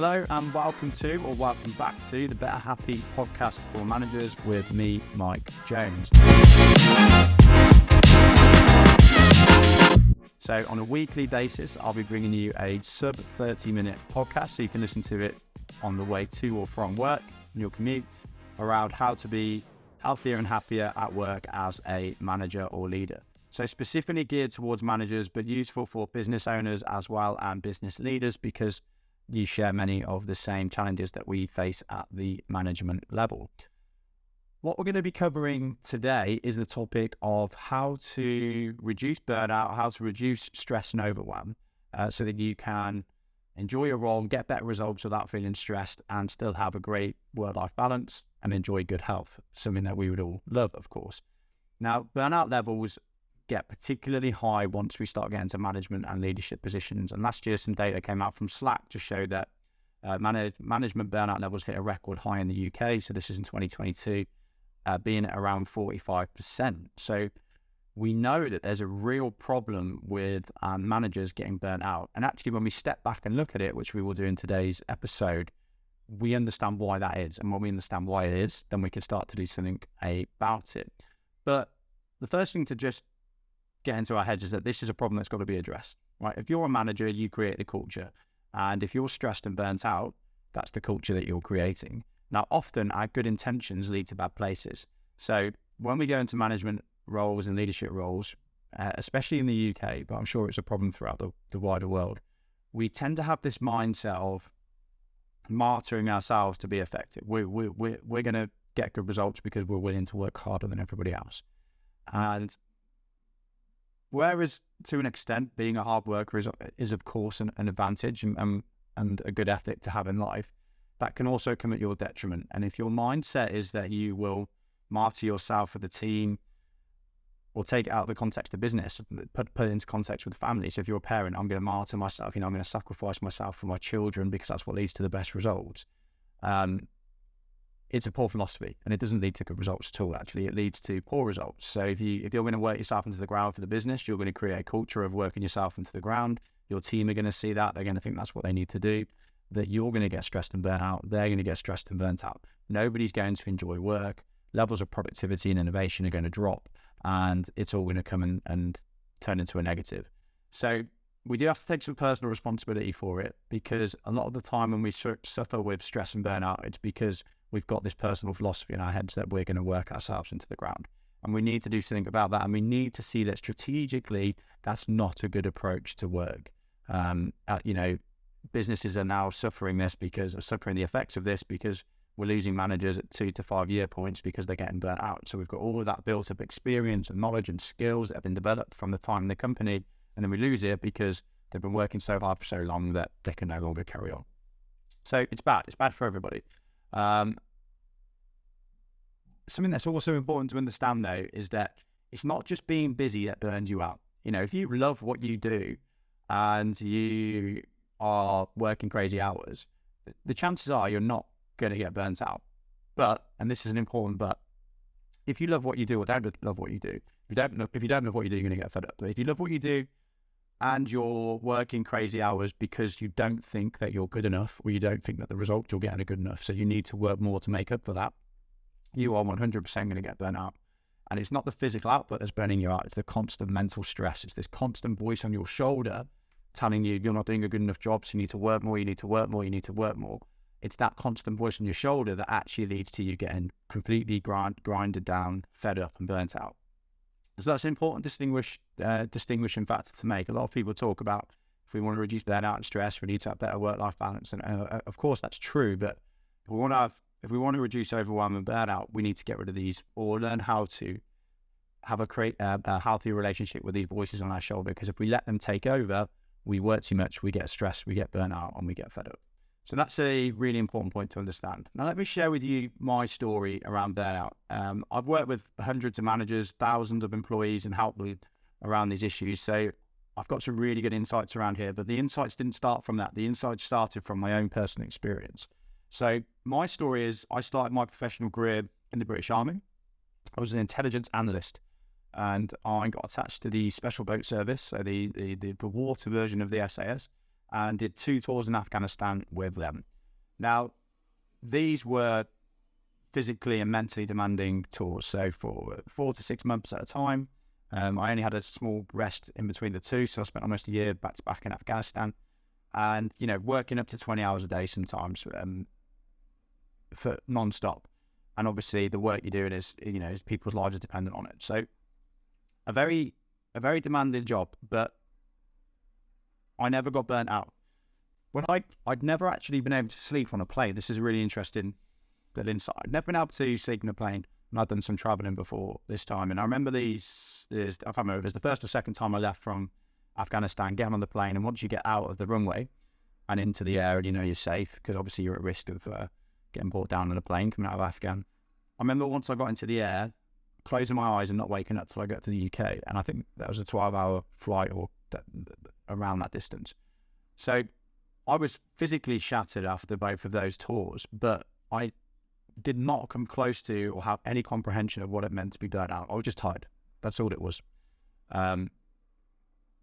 Hello and welcome back to the Better Happy podcast for managers with me, Mike Jones. So on a weekly basis, I'll be bringing you a sub 30-minute podcast so you can listen to it on the way to or from work, in your commute, around how to be healthier and happier at work as a manager or leader. So specifically geared towards managers, but useful for business owners as well and business leaders because you share many of the same challenges that we face at the management level. What we're going to be covering today is the topic of how to reduce burnout, how to reduce stress and overwhelm, so that you can enjoy your role, get better results without feeling stressed and still have a great work-life balance and enjoy good health, something that we would all love, of course. Now, burnout levels get particularly high once we start getting to management and leadership positions. And last year, some data came out from Slack to show that management burnout levels hit a record high in the UK. So this is in 2022, being at around 45%. So we know that there's a real problem with managers getting burnt out. And actually, when we step back and look at it, which we will do in today's episode, we understand why that is. And when we understand why it is, then we can start to do something about it. But the first thing to just get into our heads is that this is a problem that's got to be addressed, right? If you're a manager, you create the culture. And if you're stressed and burnt out, that's the culture that you're creating. Now, often our good intentions lead to bad places. So when we go into management roles and leadership roles, especially in the UK, but I'm sure it's a problem throughout the wider world, we tend to have this mindset of martyring ourselves to be effective. We're going to get good results because we're willing to work harder than everybody else. And whereas to an extent, being a hard worker is of course an advantage and a good ethic to have in life, that can also come at your detriment. And if your mindset is that you will martyr yourself for the team or take it out of the context of business, put it into context with family. So if you're a parent, I'm going to martyr myself, I'm going to sacrifice myself for my children because that's what leads to the best results. It's a poor philosophy and it doesn't lead to good results at all. Actually, it leads to poor results. So if you're going to work yourself into the ground for the business, you're going to create a culture of working yourself into the ground. Your team are going to see that. They're going to think that's what they need to do, that you're going to get stressed and burnt out. They're going to get stressed and burnt out. Nobody's going to enjoy work. Levels of productivity and innovation are going to drop and it's all going to come and turn into a negative. So we do have to take some personal responsibility for it because a lot of the time when we suffer with stress and burnout, it's because we've got this personal philosophy in our heads that we're going to work ourselves into the ground. And we need to do something about that. And we need to see that strategically, that's not a good approach to work. Businesses are now suffering the effects of this because we're losing managers at 2 to 5 year points because they're getting burnt out. So we've got all of that built up experience and knowledge and skills that have been developed from the time in the company. And then we lose it because they've been working so hard for so long that they can no longer carry on. So it's bad. It's bad for everybody. Something that's also important to understand though is that it's not just being busy that burns you out. If you love what you do and you are working crazy hours, the chances are you're not going to get burnt out. But, and this is an important but, if you love what you do or don't love what you do, if you don't love what you do, you're going to get fed up. But if you love what you do and you're working crazy hours because you don't think that you're good enough or you don't think that the results you're getting are good enough, so you need to work more to make up for that, you are 100% going to get burnt out. And it's not the physical output that's burning you out, it's the constant mental stress. It's this constant voice on your shoulder telling you you're not doing a good enough job, so you need to work more, you need to work more, you need to work more. It's that constant voice on your shoulder that actually leads to you getting completely grinded down, fed up and burnt out. So that's an important distinguishing factor to make. A lot of people talk about if we want to reduce burnout and stress, we need to have better work-life balance. And of course that's true, but if we want to reduce overwhelm and burnout, we need to get rid of these or learn how to have a healthy relationship with these voices on our shoulder. Because if we let them take over, we work too much, we get stressed, we get burnt out and we get fed up. So that's a really important point to understand. Now, let me share with you my story around burnout. I've worked with hundreds of managers, thousands of employees and helped them around these issues. So I've got some really good insights around here, but the insights didn't start from that. The insights started from my own personal experience. So my story is I started my professional career in the British Army. I was an intelligence analyst and I got attached to the Special Boat Service, so the water version of the SAS. and did 2 tours in Afghanistan with them. Now, these were physically and mentally demanding tours. So for 4 to 6 months at a time, I only had a small rest in between the two. So I spent almost a year back to back in Afghanistan, and, working up to 20 hours a day sometimes, for non-stop. And obviously the work you're doing is people's lives are dependent on it. So a very demanding job, but I never got burnt out. When I'd never actually been able to sleep on a plane. This is a really interesting little insight. I'd never been able to sleep on a plane, and I'd done some traveling before this time. And I remember I can't remember if it was the first or second time I left from Afghanistan, getting on the plane, and once you get out of the runway and into the air, and you're safe, because obviously you're at risk of getting brought down on a plane coming out of Afghan. I remember once I got into the air, closing my eyes and not waking up till I got to the UK, and I think that was a 12-hour flight or around that distance. So I was physically shattered after both of those tours, but I did not come close to or have any comprehension of what it meant to be burnt out. I was just tired. That's all it was.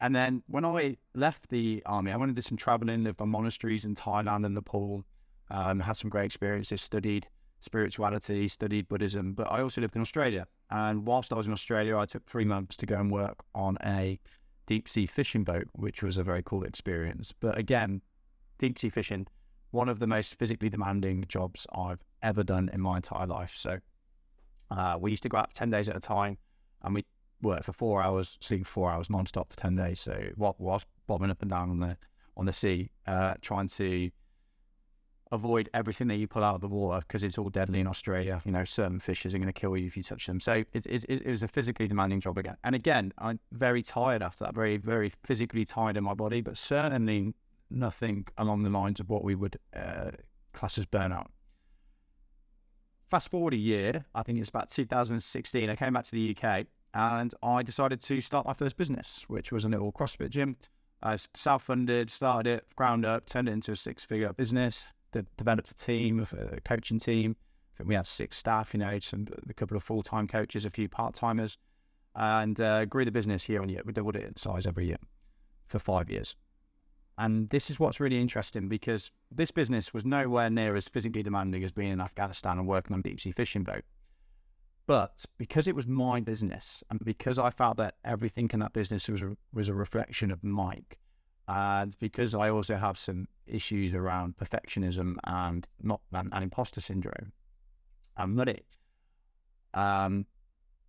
And then when I left the army, I went and did some traveling, lived on monasteries in Thailand and Nepal, had some great experiences, studied spirituality, studied Buddhism, but I also lived in Australia. And whilst I was in Australia, I took 3 months to go and work on a deep sea fishing boat, which was a very cool experience. But again, deep sea fishing, one of the most physically demanding jobs I've ever done in my entire life. So we used to go out for 10 days at a time, and we work for 4 hours, sleep 4 hours non-stop for 10 days. So whilst bobbing up and down on the sea, trying to avoid everything that you pull out of the water, because it's all deadly in Australia. Certain fishes are going to kill you if you touch them. So it was a physically demanding job again. And again, I'm very tired after that, very, very physically tired in my body, but certainly nothing along the lines of what we would class as burnout. Fast forward a year, I think it's about 2016, I came back to the UK, and I decided to start my first business, which was a little CrossFit gym. I self-funded, started it, ground up, turned it into a 6-figure business, developed a team, a coaching team. I think we had 6 staff, a couple of full-time coaches, a few part-timers, and grew the business year on year. We doubled it in size every year for 5 years. And this is what's really interesting, because this business was nowhere near as physically demanding as being in Afghanistan and working on a deep sea fishing boat. But because it was my business, and because I felt that everything in that business was a reflection of Mike, and because I also have some issues around perfectionism and imposter syndrome and money,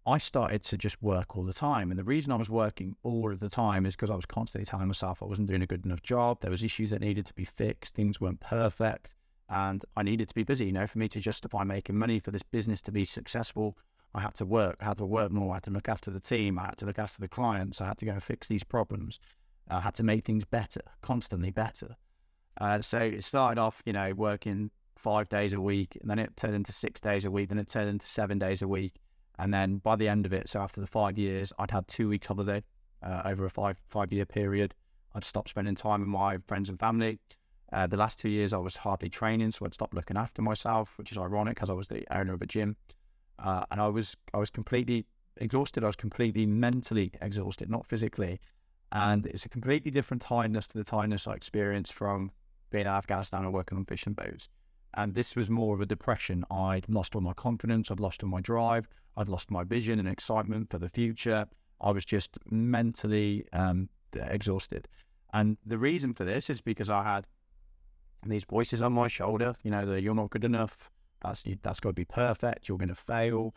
I started to just work all the time. And the reason I was working all of the time is because I was constantly telling myself I wasn't doing a good enough job. There was issues that needed to be fixed. Things weren't perfect. And I needed to be busy. For me to justify making money, for this business to be successful, I had to work. I had to work more. I had to look after the team. I had to look after the clients. I had to go and fix these problems. I had to make things better, constantly better. So it started off, working 5 days a week, and then it turned into 6 days a week, then it turned into 7 days a week. And then by the end of it, so after the 5 years, I'd had 2 weeks holiday over a five-year period. I'd stopped spending time with my friends and family. The last 2 years, I was hardly training, so I'd stopped looking after myself, which is ironic because I was the owner of a gym. And I was completely exhausted. I was completely mentally exhausted, not physically. And it's a completely different tiredness to the tiredness I experienced from being in Afghanistan and working on fishing boats. And this was more of a depression. I'd lost all my confidence. I'd lost all my drive. I'd lost my vision and excitement for the future. I was just mentally exhausted. And the reason for this is because I had these voices on my shoulder, that you're not good enough. That's got to be perfect. You're going to fail.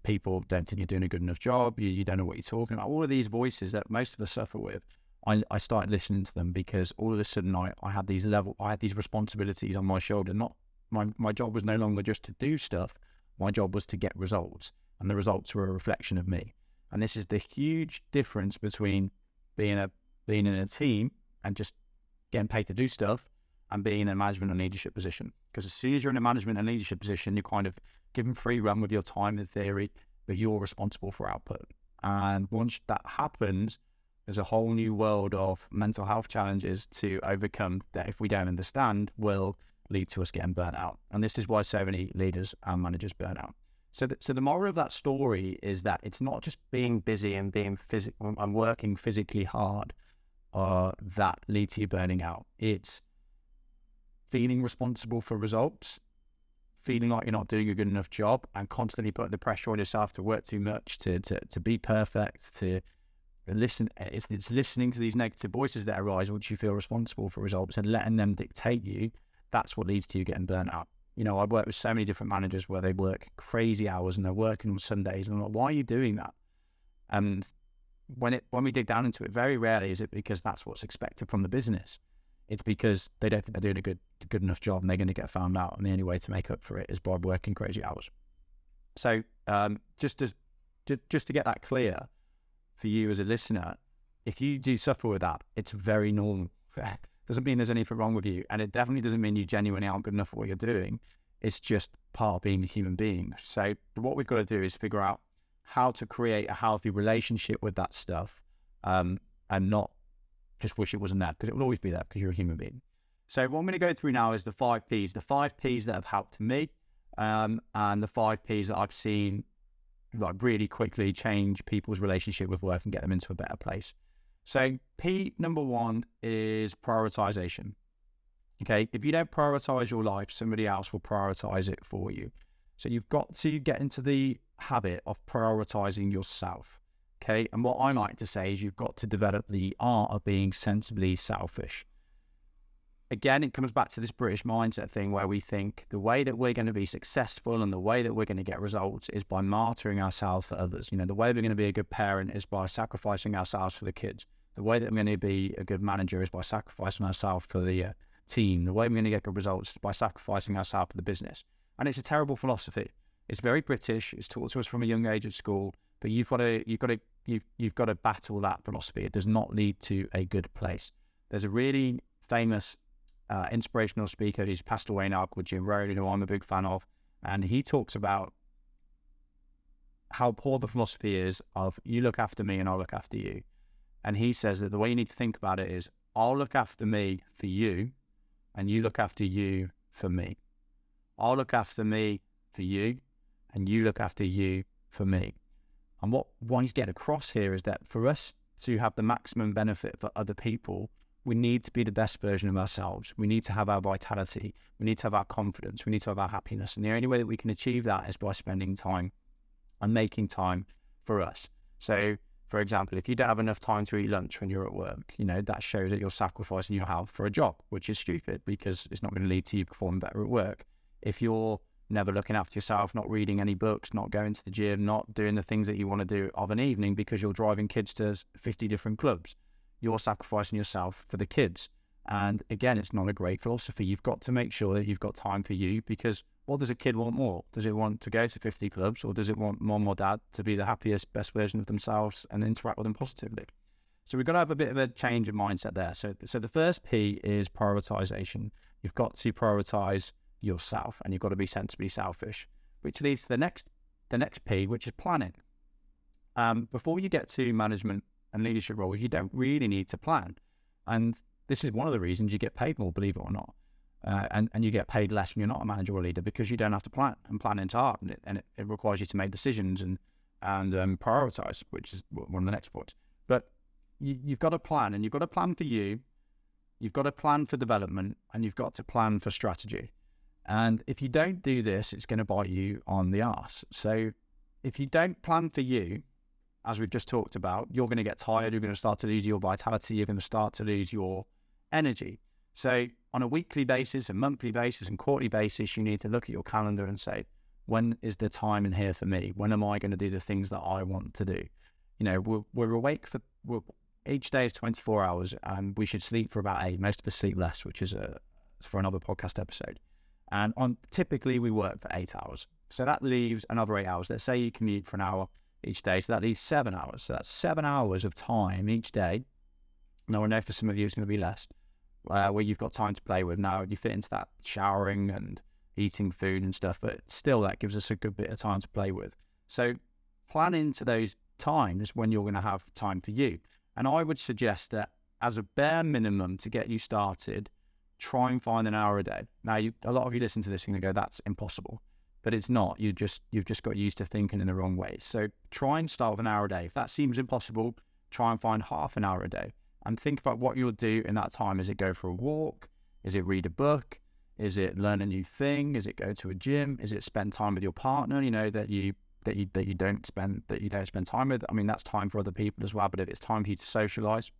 People don't think you're doing a good enough job. You don't know what you're talking about. All of these voices that most of us suffer with, I started listening to them because all of a sudden I had these responsibilities on my shoulder. Not my job was no longer just to do stuff. My job was to get results, and the results were a reflection of me. And this is the huge difference between being in a team and just getting paid to do stuff, and being in a management and leadership position. Because as soon as you're in a management and leadership position, you're kind of given free run with your time in theory, but you're responsible for output. And once that happens, there's a whole new world of mental health challenges to overcome that, if we don't understand, will lead to us getting burnt out. And this is why so many leaders and managers burn out. So the moral of that story is that it's not just being busy and being and working physically hard that lead to you burning out. It's feeling responsible for results, feeling like you're not doing a good enough job, and constantly putting the pressure on yourself to work too much, to be perfect, to listen. It's listening to these negative voices that arise once you feel responsible for results and letting them dictate you. That's what leads to you getting burnt out. You know, I've worked with so many different managers where they work crazy hours and they're working on Sundays, and I'm like, why are you doing that? And when we dig down into it, very rarely is it because that's what's expected from the business. It's because they don't think they're doing a good enough job, and they're going to get found out. And the only way to make up for it is by working crazy hours. So just to get that clear for you as a listener, if you do suffer with that, it's very normal. Doesn't mean there's anything wrong with you, and it definitely doesn't mean you genuinely aren't good enough at what you're doing. It's just part of being a human being. So what we've got to do is figure out how to create a healthy relationship with that stuff, and not just wish it wasn't there, because it will always be there because you're a human being. So what I'm going to go through now is the 5 Ps, the 5 Ps that have helped me, and the 5 Ps that I've seen like really quickly change people's relationship with work and get them into a better place. So P number 1 is prioritization. Okay, if you don't prioritize your life, somebody else will prioritize it for you. So you've got to get into the habit of prioritizing yourself. Okay, and what I like to say is you've got to develop the art of being sensibly selfish. Again, it comes back to this British mindset thing where we think the way that we're going to be successful and the way that we're going to get results is by martyring ourselves for others. You know, the way we're going to be a good parent is by sacrificing ourselves for the kids. The way that we're going to be a good manager is by sacrificing ourselves for the team. The way we're going to get good results is by sacrificing ourselves for the business. And it's a terrible philosophy. It's very British. It's taught to us from a young age at school. But you've got to battle that philosophy. It does not lead to a good place. There's a really famous inspirational speaker who's passed away now called Jim Rohn, who I'm a big fan of, and he talks about how poor the philosophy is of you look after me and I'll look after you. And he says that the way you need to think about it is I'll look after me for you and you look after you for me. I'll look after me for you and you look after you for me. And what he's getting across here is that for us to have the maximum benefit for other people, we need to be the best version of ourselves. We need to have our vitality. We need to have our confidence. We need to have our happiness. And the only way that we can achieve that is by spending time and making time for us. So, for example, if you don't have enough time to eat lunch when you're at work, you know, that shows that you're sacrificing your health for a job, which is stupid because it's not going to lead to you performing better at work. If you're never looking after yourself, not reading any books, not going to the gym, not doing the things that you want to do of an evening because you're driving kids to 50 different clubs, you're sacrificing yourself for the kids. And again, it's not a great philosophy. You've got to make sure that you've got time for you, because what does a kid want more? Does it want to go to 50 clubs, or does it want mom or dad to be the happiest, best version of themselves and interact with them positively? So we've got to have a bit of a change of mindset there. So the first P is prioritization. You've got to prioritize yourself, and you've got to be sensibly selfish, which leads to the next P, which is planning. Before you get to management and leadership roles, you don't really need to plan. And this is one of the reasons you get paid more, believe it or not. And you get paid less when you're not a manager or leader, because you don't have to plan, and planning's hard, and it requires you to make decisions and prioritize, which is one of the next points. But you've got to plan, and you've got to plan for you, you've got to plan for development, and you've got to plan for strategy. And if you don't do this, it's going to bite you on the arse. So if you don't plan for you, as we've just talked about, you're going to get tired, you're going to start to lose your vitality, you're going to start to lose your energy. So on a weekly basis, a monthly basis, and quarterly basis, you need to look at your calendar and say, when is the time in here for me? When am I going to do the things that I want to do? You know, we're awake each day is 24 hours, and we should sleep for about 8. Most of us sleep less, which is for another podcast episode. And typically we work for 8 hours. So that leaves another 8 hours. Let's say you commute for an hour each day. So that leaves 7 hours. So that's 7 hours of time each day. Now, I know for some of you it's going to be less, where you've got time to play with. Now, you fit into that showering and eating food and stuff, but still that gives us a good bit of time to play with. So plan into those times when you're going to have time for you. And I would suggest that as a bare minimum to get you started, try and find an hour a day. Now, a lot of you listen to this and you go, that's impossible. But it's not. You've just got used to thinking in the wrong way. So try and start with an hour a day. If that seems impossible, try and find half an hour a day. and think about what you'll do in that time. Is it go for a walk? Is it read a book? Is it learn a new thing? Is it go to a gym? Is it spend time with your partner, that you don't spend time with? I mean, that's time for other people as well, but if it's time for you to socialize,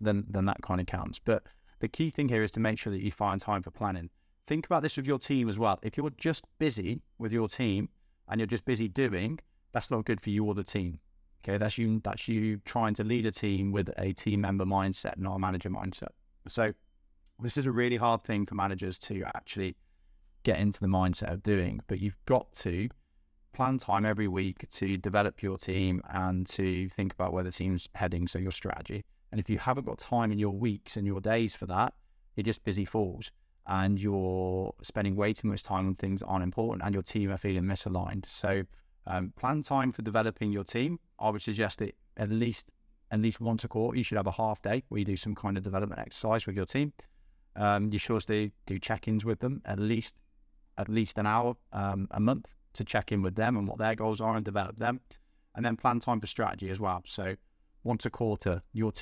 then that kind of counts. But the key thing here is to make sure that you find time for planning. Think about this with your team as well. If you're just busy with your team and you're just busy doing, that's not good for you or the team. Okay, that's you trying to lead a team with a team member mindset, not a manager mindset. So this is a really hard thing for managers to actually get into the mindset of doing, but you've got to plan time every week to develop your team and to think about where the team's heading, so your strategy. And if you haven't got time in your weeks and your days for that, you're just busy fools and you're spending way too much time on things that aren't important and your team are feeling misaligned. So plan time for developing your team. I would suggest that at least once a quarter, you should have a half day where you do some kind of development exercise with your team. You should also do check-ins with them at least an hour a month to check in with them and what their goals are and develop them. And then plan time for strategy as well. So once a quarter, you and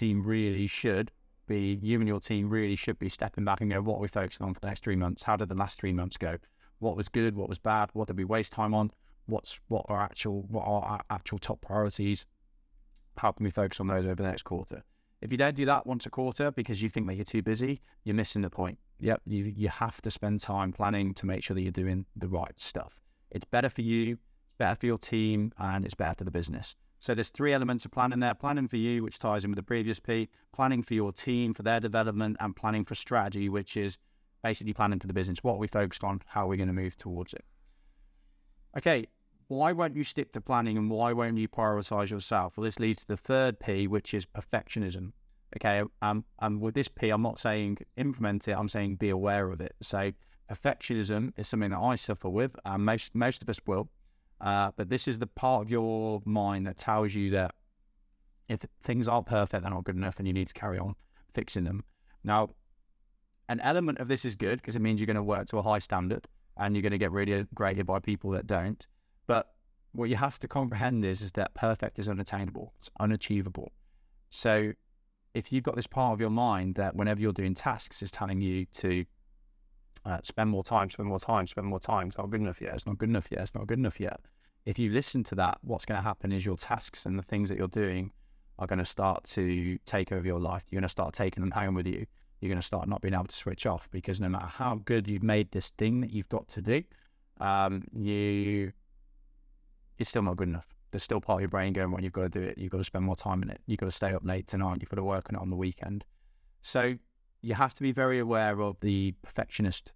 your team really should be stepping back and go, what are we focusing on for the next 3 months? How did the last 3 months go? What was good? What was bad? What did we waste time on? What are our actual top priorities? How can we focus on those over the next quarter? If you don't do that once a quarter because you think that you're too busy, you're missing the point. Yep, you have to spend time planning to make sure that you're doing the right stuff. It's better for you, it's better for your team, and it's better for the business. So there's 3 elements of planning there. Planning for you, which ties in with the previous P, planning for your team, for their development, and planning for strategy, which is basically planning for the business. What are we focused on? How are we going to move towards it? Okay, why won't you stick to planning and why won't you prioritize yourself? Well, this leads to the 3rd P, which is perfectionism. Okay, and with this P, I'm not saying implement it, I'm saying be aware of it. So perfectionism is something that I suffer with, and most of us will. But this is the part of your mind that tells you that if things aren't perfect, they're not good enough and you need to carry on fixing them. Now, an element of this is good because it means you're going to work to a high standard and you're going to get really graded by people that don't. But what you have to comprehend is that perfect is unattainable. It's unachievable. So if you've got this part of your mind that whenever you're doing tasks is telling you to spend more time, it's not good enough yet. If you listen to that, what's going to happen is your tasks and the things that you're doing are going to start to take over your life. You're going to start taking them home with you. You're going to start not being able to switch off because no matter how good you've made this thing that you've got to do, it's still not good enough. There's still part of your brain going, well, you've got to do it. You've got to spend more time in it. You've got to stay up late tonight. You've got to work on it on the weekend. So you have to be very aware of the perfectionist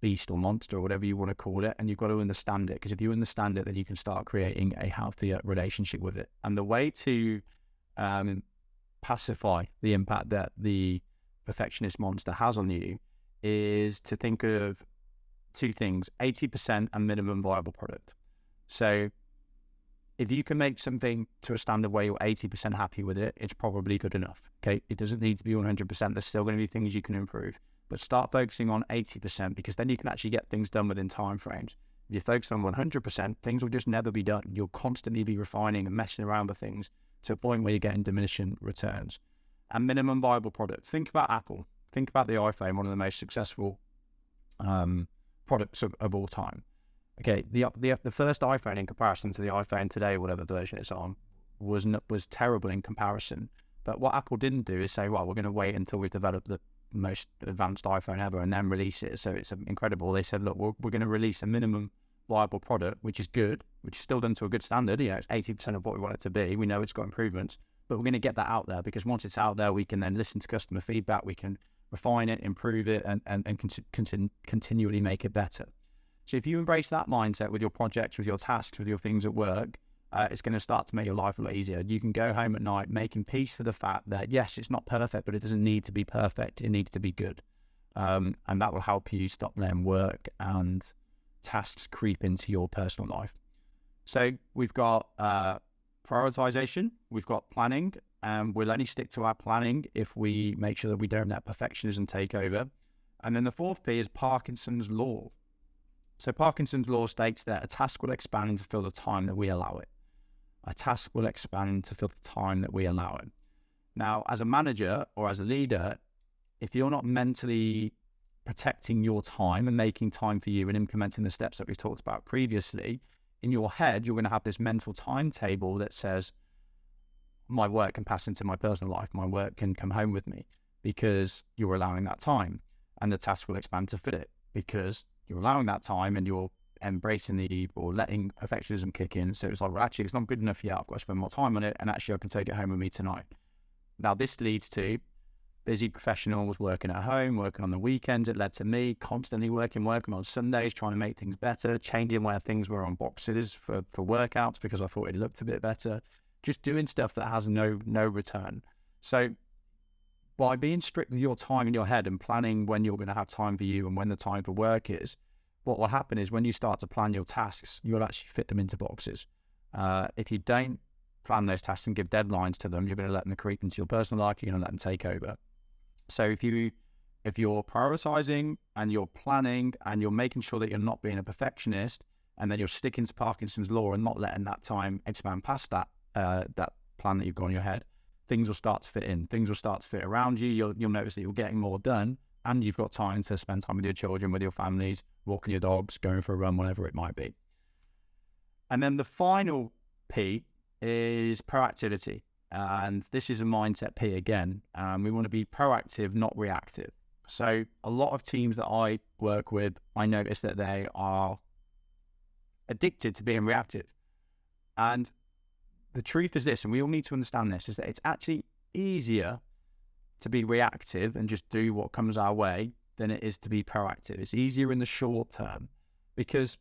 beast or monster or whatever you want to call it, and you've got to understand it, because if you understand it, then you can start creating a healthier relationship with it. And the way to pacify the impact that the perfectionist monster has on you is to think of 2 things: 80% and minimum viable product. So if you can make something to a standard where you're 80% happy with it, it's probably good enough. Okay, it doesn't need to be 100%. There's still going to be things you can improve, but start focusing on 80% because then you can actually get things done within time frames. If you focus on 100%, things will just never be done. You'll constantly be refining and messing around with things to a point where you're getting diminishing returns. And minimum viable product. Think about Apple. Think about the iPhone, one of the most successful products of all time. Okay, the first iPhone in comparison to the iPhone today, whatever version it's on, was terrible in comparison. But what Apple didn't do is say, well, we're going to wait until we've developed the most advanced iPhone ever and then release it. So it's incredible. They said, look, we're going to release a minimum viable product, which is good, which is still done to a good standard. You know, it's 80% of what we want it to be. We know it's got improvements, but we're going to get that out there because once it's out there, we can then listen to customer feedback. We can refine it, improve it, and continually make it better. So if you embrace that mindset with your projects, with your tasks, with your things at work, it's going to start to make your life a lot easier. You can go home at night making peace for the fact that, yes, it's not perfect, but it doesn't need to be perfect. It needs to be good. And that will help you stop letting work and tasks creep into your personal life. So we've got prioritization, we've got planning, and we'll only stick to our planning if we make sure that we don't let perfectionism take over. And then the 4th P is Parkinson's Law. So Parkinson's Law states that a task will expand to fill the time that we allow it. A task will expand to fill the time that we allow it. Now, as a manager or as a leader, if you're not mentally protecting your time and making time for you and implementing the steps that we've talked about previously, in your head, you're going to have this mental timetable that says, my work can pass into my personal life, my work can come home with me, because you're allowing that time, and the task will expand to fit it because you're allowing that time and you're embracing or letting perfectionism kick in. So it's like, well, actually, it's not good enough yet. I've got to spend more time on it, and actually I can take it home with me tonight. Now, this leads to busy professionals working at home, working on the weekends. It led to me constantly working on Sundays, trying to make things better, changing where things were on boxes for workouts because I thought it looked a bit better, just doing stuff that has no return. So by being strict with your time in your head and planning when you're going to have time for you and when the time for work is, what will happen is when you start to plan your tasks, you'll actually fit them into boxes. If you don't plan those tasks and give deadlines to them, you're going to let them creep into your personal life. You're going to let them take over. So if you're prioritizing and you're planning and you're making sure that you're not being a perfectionist, and then you're sticking to Parkinson's law and not letting that time expand past that plan that you've got in your head, things will start to fit in. Things will start to fit around you. You'll notice that you're getting more done, and you've got time to spend time with your children, with your families, walking your dogs, going for a run, whatever it might be. And then the final P is proactivity. And this is a mindset P again. We want to be proactive, not reactive. So a lot of teams that I work with, I notice that they are addicted to being reactive. And the truth is this, and we all need to understand this, is that it's actually easier to be reactive and just do what comes our way than it is to be proactive. It's easier in the short term, because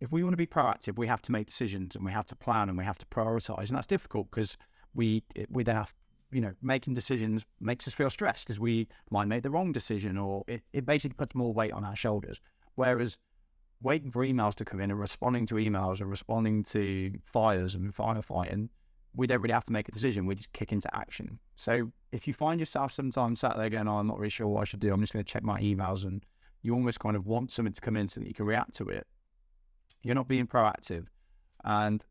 if we want to be proactive, we have to make decisions and we have to plan and we have to prioritize. And that's difficult because we then have, making decisions makes us feel stressed because we might make the wrong decision, or it basically puts more weight on our shoulders. Whereas waiting for emails to come in and responding to emails and responding to fires and firefighting, we don't really have to make a decision. We just kick into action. So if you find yourself sometimes sat there going, oh, I'm not really sure what I should do, I'm just going to check my emails, and you almost kind of want something to come in so that you can react to it, you're not being proactive. And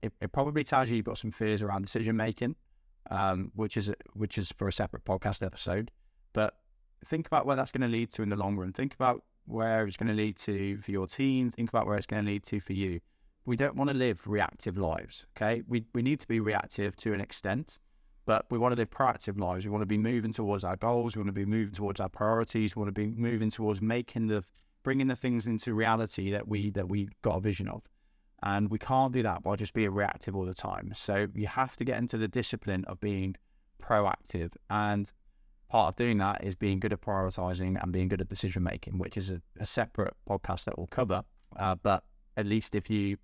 it probably tells you you've got some fears around decision making, which is for a separate podcast episode. But think about where that's going to lead to in the long run. Think about where it's going to lead to for your team. Think about where it's going to lead to for you. We don't want to live reactive lives, okay? We need to be reactive to an extent, but we want to live proactive lives. We want to be moving towards our goals. We want to be moving towards our priorities. We want to be moving towards bringing the things into reality that we got a vision of. And we can't do that by just being reactive all the time. So you have to get into the discipline of being proactive. And part of doing that is being good at prioritizing and being good at decision making, which is a separate podcast that we'll cover. But at least if you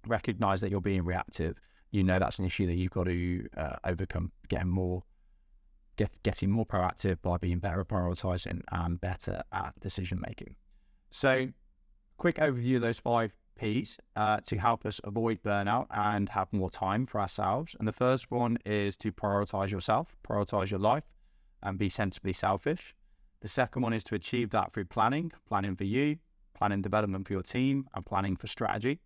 recognize that you're being reactive, that's an issue that you've got to overcome, getting more proactive by being better at prioritizing and better at decision making. So quick overview of those 5 P's to help us avoid burnout and have more time for ourselves. And the first one is to prioritize yourself, prioritize your life, and be sensibly selfish. The second one is to achieve that through planning for you, planning development for your team, and planning for strategy.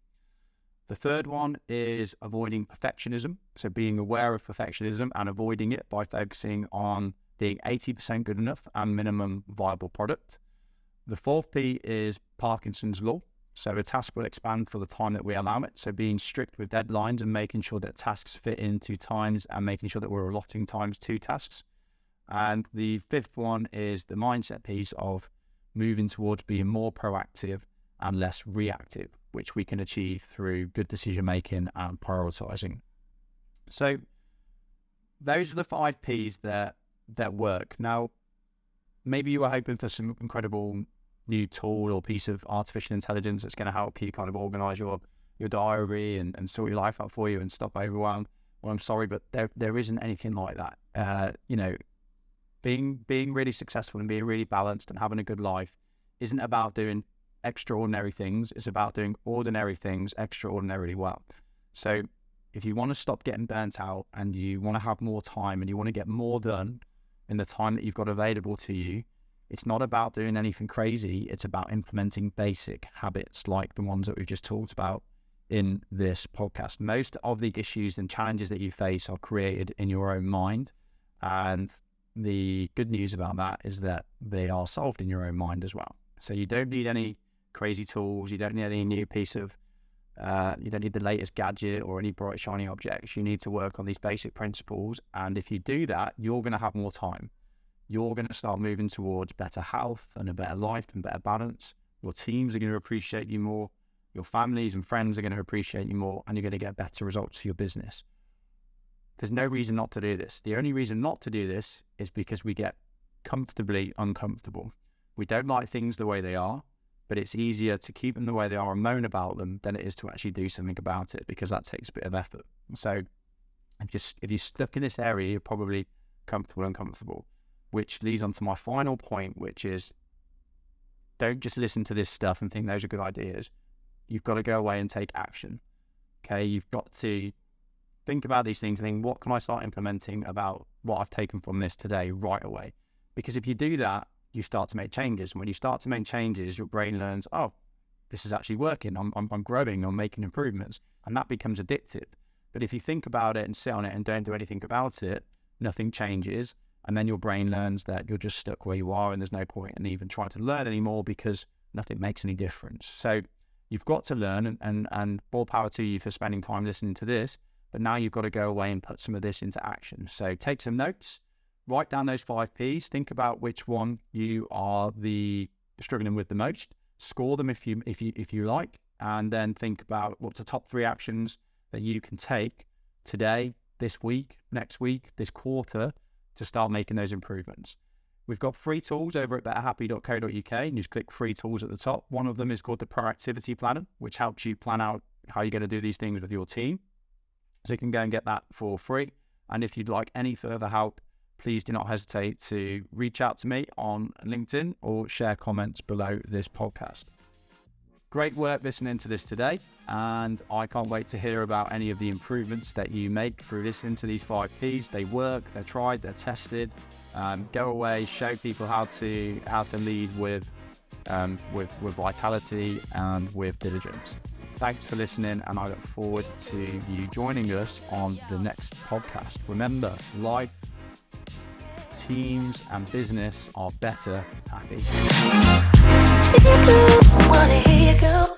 The third one is avoiding perfectionism. So being aware of perfectionism and avoiding it by focusing on being 80% good enough and minimum viable product. The fourth P is Parkinson's law. So a task will expand for the time that we allow it. So being strict with deadlines and making sure that tasks fit into times and making sure that we're allotting times to tasks. And the fifth one is the mindset piece of moving towards being more proactive and less reactive, which we can achieve through good decision making and prioritizing. So those are the 5 P's that work. Now, maybe you are hoping for some incredible new tool or piece of artificial intelligence that's going to help you kind of organize your diary and sort your life out for you and stop overwhelm. Well, I'm sorry, but there isn't anything like that. Being really successful and being really balanced and having a good life isn't about doing extraordinary things. It's about doing ordinary things extraordinarily well. So if you want to stop getting burnt out and you want to have more time and you want to get more done in the time that you've got available to you, it's not about doing anything crazy. It's about implementing basic habits like the ones that we've just talked about in this podcast. Most of the issues and challenges that you face are created in your own mind, And the good news about that is that they are solved in your own mind as well. So you don't need any crazy tools. You don't need any new piece of, you don't need the latest gadget or any bright shiny objects. You need to work on these basic principles. And if you do that, you're going to have more time. You're going to start moving towards better health and a better life and better balance. Your teams are going to appreciate you more. Your families and friends are going to appreciate you more, and you're going to get better results for your business. There's no reason not to do this. The only reason not to do this is because we get comfortably uncomfortable. We don't like things the way they are, but it's easier to keep them the way they are and moan about them than it is to actually do something about it, because that takes a bit of effort. So if you're stuck in this area, you're probably comfortable, uncomfortable, which leads on to my final point, which is don't just listen to this stuff and think those are good ideas. You've got to go away and take action. Okay, you've got to think about these things and think, what can I start implementing about what I've taken from this today right away? Because if you do that, you start to make changes. And when you start to make changes, your brain learns, oh, this is actually working. I'm growing, I'm making improvements. And that becomes addictive. But if you think about it and sit on it and don't do anything about it, nothing changes. And then your brain learns that you're just stuck where you are and there's no point in even trying to learn anymore because nothing makes any difference. So you've got to learn, and more power to you for spending time listening to this. But now you've got to go away and put some of this into action. So take some notes, write down those 5 Ps, think about which one you are struggling with the most, score them if you like, and then think about what's the top 3 actions that you can take today, this week, next week, this quarter to start making those improvements. We've got free tools over at betterhappy.co.uk, and you just click free tools at the top. One of them is called the Proactivity Planner, which helps you plan out how you're going to do these things with your team. So you can go and get that for free. And if you'd like any further help, please do not hesitate to reach out to me on LinkedIn or share comments below this podcast. Great work listening to this today, and I can't wait to hear about any of the improvements that you make through listening to these 5 Ps. They work, they're tried, they're tested. Go away, show people how to lead with vitality and with diligence. Thanks for listening, and I look forward to you joining us on the next podcast. Remember, life, teams, and business are better happy. Wanna hear you go.